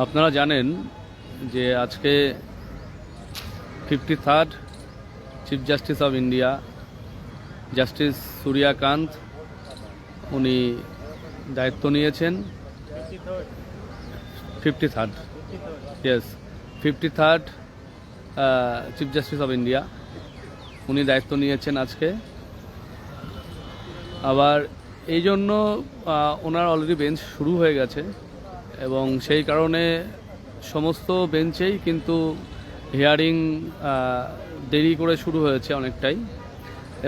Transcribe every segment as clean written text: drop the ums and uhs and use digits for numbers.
আপনারা জানেন যে আজকে 53rd chief justice of India justice Suryakant উনি দায়িত্ব নিয়েছেন। 53rd, yes, 53rd chief justice of India উনি দায়িত্ব নিয়েছেন আজকে। আবার এই জন্য ওনার অলরেডি বেঞ্চ শুরু হয়ে গেছে এবং সেই কারণে সমস্ত বেঞ্চেই কিন্তু হিয়ারিং দেরি করে শুরু হয়েছে অনেকটাই।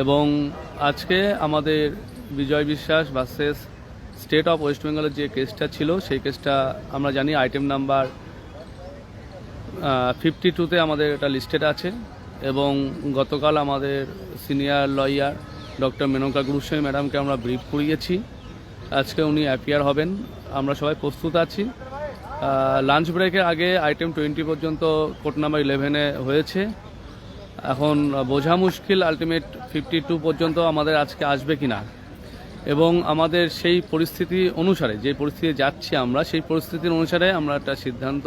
এবং আজকে আমাদের বিজয় বিশ্বাস ভার্সেস স্টেট অফ ওয়েস্ট বেঙ্গলের যে কেসটা ছিল সেই কেসটা আমরা জানি আইটেম নাম্বার 52-তে আমাদের এটা লিস্টেড আছে। এবং গতকাল আমাদের senior lawyer doctor Menaka Guruswamy ম্যাডামকে আমরা ব্রিফ করিয়েছি। আজকে উনি অ্যাপিয়ার হবেন, আমরা সবাই প্রস্তুত আছি। লাঞ্চ ব্রেকের আগে আইটেম 20 পর্যন্ত কোর্ট নাম্বার 11-এ হয়েছে। এখন বোঝা মুশকিল আলটিমেট 52 পর্যন্ত আমাদের আজকে আসবে কিনা। এবং আমাদের সেই পরিস্থিতি অনুসারে, যে পরিস্থিতি যাচ্ছি আমরা, সেই পরিস্থিতির অনুসারে আমরা একটা সিদ্ধান্ত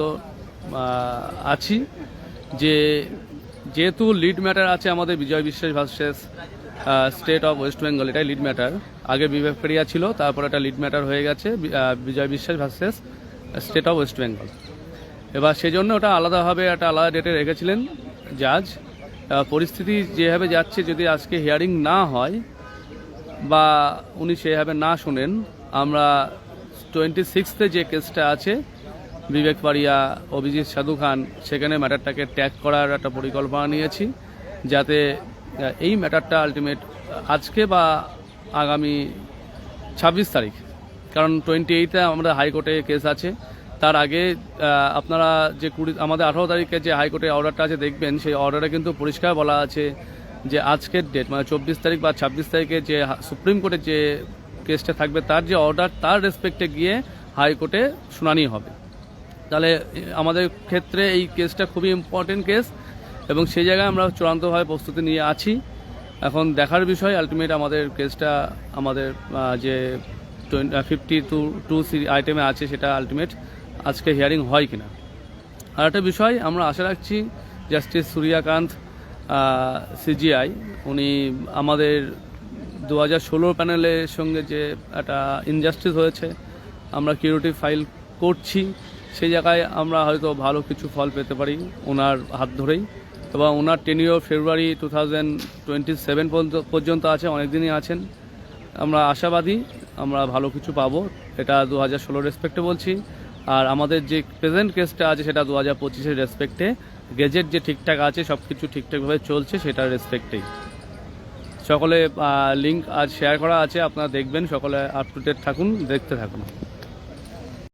আছি যে যেহেতু লিড ম্যাটার আছে আমাদের বিজয় বিশ্বাস versus state of West Bengal, এটাই লিড ম্যাটার। আগে বিবেকপ্রিয়া ছিল, তারপর একটা লিড ম্যাটার হয়ে গেছে বিজয় বিশ্বাস versus state of West Bengal. এবার সেই জন্য ওটা আলাদাভাবে একটা আলাদা ডেটে রেখেছিলেন জাজ। পরিস্থিতি যেভাবে যাচ্ছে, যদি আজকে হিয়ারিং না হয় বা উনি সেভাবে না শোনেন, আমরা 26-তে যে কেসটা আছে বিবেক পারিয়া, অভিজিৎ সাধু খান, সেখানে ম্যাটারটাকে ট্যাগ করার একটা পরিকল্পনা নিয়েছি, যাতে এই ম্যাটারটা আলটিমেট আজকে বা আগামী 26 তারিখ, কারণ 28-তে আমাদের হাইকোর্টে কেস আছে, তার আগে আপনারা যে আমাদের 18 তারিখে যে হাইকোর্টের অর্ডারটা আছে দেখবেন, সেই অর্ডারে কিন্তু পরিষ্কার বলা আছে যে আজকের ডেট মানে 24 তারিখ বা 26 তারিখে যে সুপ্রিম কোর্টের যে কেসটা থাকবে, তার যে অর্ডার, তার রেসপেক্টে গিয়ে হাইকোর্টে শুনানি হবে। তাহলে আমাদের ক্ষেত্রে এই কেসটা খুবই ইম্পর্টেন্ট কেস এবং সেই জায়গায় আমরা চূড়ান্তভাবে প্রস্তুতি নিয়ে আছি। এখন দেখার বিষয় আলটিমেট আমাদের কেসটা, আমাদের যে 52 আইটেমে আছে, সেটা আলটিমেট আজকে হিয়ারিং হয় কিনা। আর একটা বিষয় আমরা আশা রাখছি, জাস্টিস সূর্যকান্ত সিজিআই, উনি আমাদের 2016 প্যানেলের সঙ্গে যে একটা ইনজাস্টিস হয়েছে, আমরা কিউরেটিভ ফাইল করছি, সেই জায়গায় আমরা হয়তো ভালো কিছু ফল পেতে পারি ওনার হাত ধরেই। এবং ওনার টেনিওর ফেব্রুয়ারি 2027 পর্যন্ত আছে, অনেক দিনই আছেন। আমরা আশাবাদী আমরা ভালো কিছু পাবো, এটা 2016 রেসপেক্টে বলছি। আর আমাদের যে প্রেজেন্ট কেসটা আছে সেটা 2025-এর রেসপেক্টে, গেজেট যে ঠিকঠাক আছে, সব কিছু ঠিকঠাকভাবে চলছে, সেটার রেসপেক্টেই। সকলে লিঙ্ক আজ শেয়ার করা আছে, আপনারা দেখবেন, সকলে আপ টু ডেট থাকুন, দেখতে থাকুন।